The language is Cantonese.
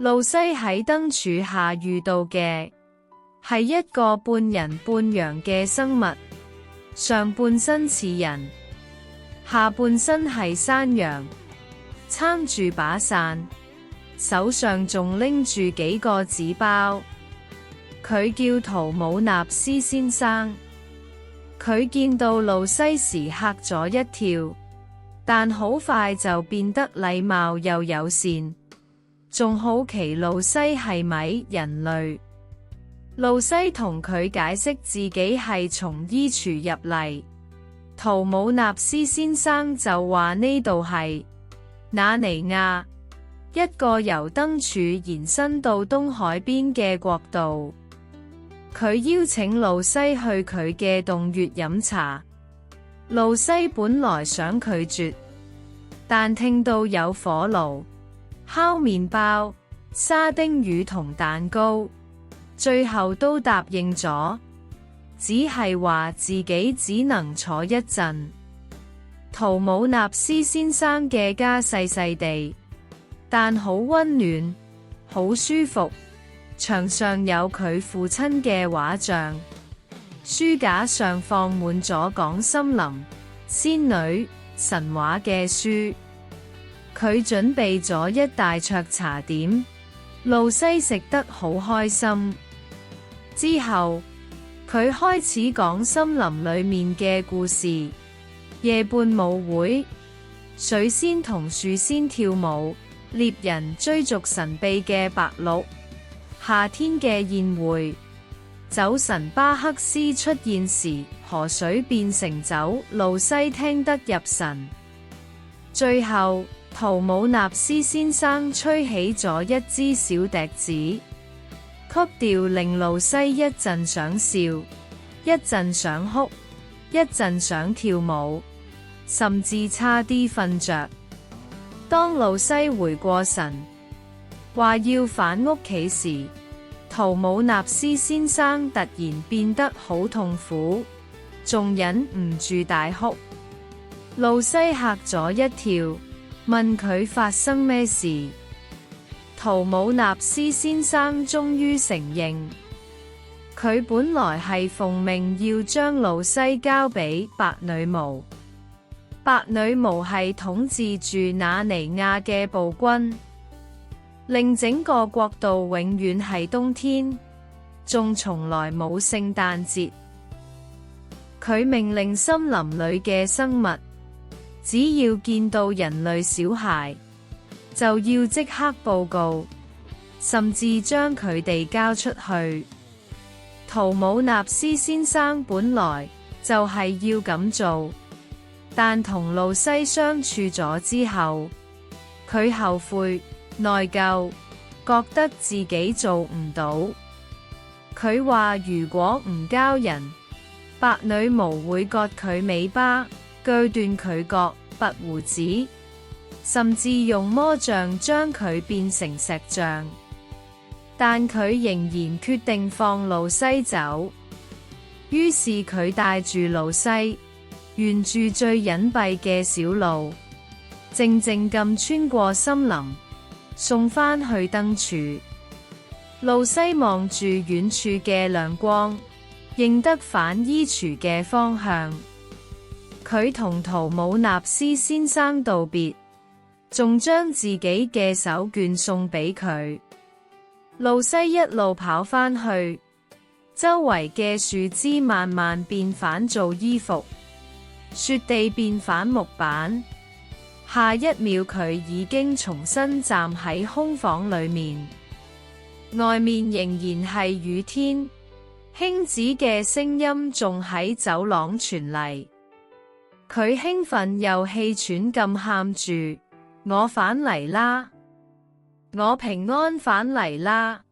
路西喺燈柱下遇到嘅係一個半人半羊嘅生物，上半身似人，下半身係山羊，撐住把傘，手上仲拎住幾個紙包。佢叫圖姆納斯先生。佢見到路西時嚇咗一跳，但好快就變得禮貌又友善，仲好奇路西係咪人類。路西同佢解釋自己係從衣櫥入嚟，圖姆納斯先生就話呢度係那尼亞，一個由燈柱延伸到東海邊嘅國度。佢邀請路西去佢嘅洞穴飲茶。路西本來想拒絕，但聽到有火爐、烤麵包、沙丁魚同蛋糕，最後都答應咗，只係話自己只能坐一陣。圖姆納斯先生嘅家細細地，但好溫暖，好舒服。牆上有佢父親嘅畫像，書架上放滿咗講森林、仙女、神話嘅書。佢準備咗一大桌茶點，路西食得好開心。之後，佢開始講森林裏面嘅故事，夜伴舞會，水仙同樹仙跳舞，獵人追逐神秘嘅白鹿。夏天嘅宴會，酒神巴克斯出現時，河水變成酒，路西聽得入神。最後，圖姆納斯先生吹起咗一支小笛子，曲調令路西一陣想笑，一陣想哭，一陣想跳舞，甚至差啲瞓着。當路西回過神，話要返屋企時，圖姆納斯先生突然變得好痛苦，仲忍唔住大哭。路西嚇咗一跳，問佢發生咩事。圖姆納斯先生終於承認，佢本來係奉命要將路西交俾白女巫。白女巫係統治住那尼亞嘅暴君，令整個國度永遠係冬天，仲從來冇聖誕節。佢命令森林裏嘅生物，只要見到人類小孩，就要即刻報告，甚至將佢哋交出去。圖姆納斯先生本來就係要咁做，但同路西相處咗之後，佢後悔、內疚，覺得自己做唔到。佢話如果唔交人，白女巫會割佢尾巴，鋸斷佢角、拔鬍子，甚至用魔杖將佢變成石像。但佢仍然決定放路西走。於是佢帶住路西，沿住最隱蔽嘅小路，靜靜咁穿過森林，送返去燈柱。路西望住遠處嘅亮光，認得返衣櫥嘅方向。佢同圖姆納斯先生道別，仲將自己嘅手絹送俾佢。路西一路跑返去，周圍嘅樹枝慢慢變返做衣服，雪地變返木板。下一秒佢已經重新站喺空房裏面，外面仍然係雨天，兄子嘅聲音仲喺走廊傳嚟。佢興奮又氣喘咁喊住：我返嚟啦！我平安返嚟啦！